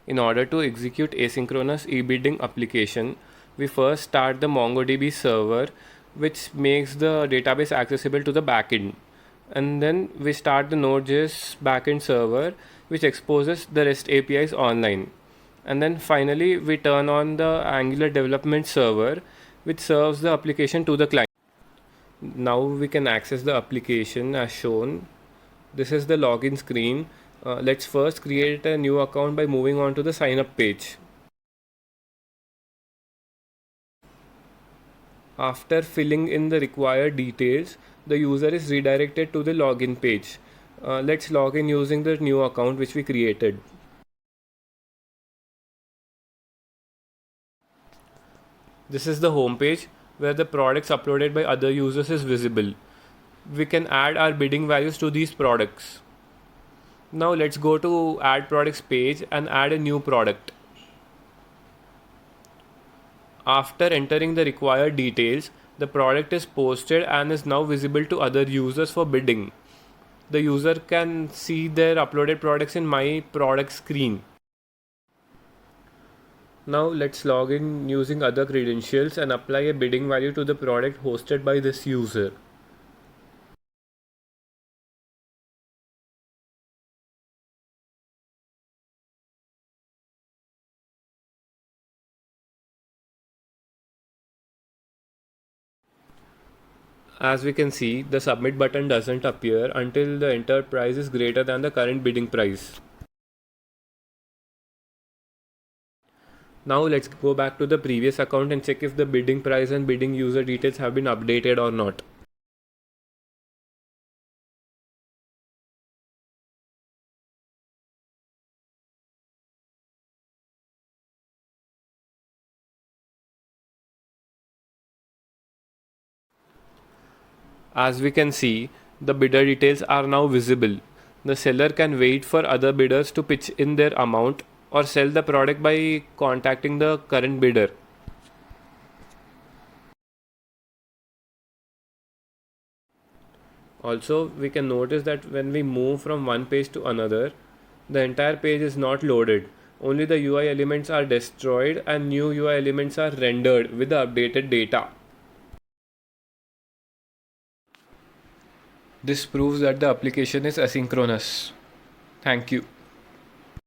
In order to execute asynchronous e-bidding application, we first start the MongoDB server, which makes the database accessible to the backend. And then we start the Node.js backend server, which exposes the REST APIs online. And then finally, we turn on the Angular development server, which serves the application to the client. Now we can access the application as shown. This is the login screen. Let's first create a new account by moving on to the sign up page. After filling in the required details, the user is redirected to the login page. Let's log in using the new account which we created. This is the home page where the products uploaded by other users is visible. We can add our bidding values to these products. Now let's go to add products page and add a new product. After entering the required details, the product is posted and is now visible to other users for bidding. The user can see their uploaded products in My Product screen. Now let's log in using other credentials and apply a bidding value to the product hosted by this user. As we can see, the submit button doesn't appear until the entered price is greater than the current bidding price. Now let's go back to the previous account and check if the bidding price and bidding user details have been updated or not. As we can see, the bidder details are now visible. The seller can wait for other bidders to pitch in their amount or sell the product by contacting the current bidder. Also, we can notice that when we move from one page to another, the entire page is not loaded. Only the UI elements are destroyed and new UI elements are rendered with the updated data. This proves that the application is asynchronous. Thank you.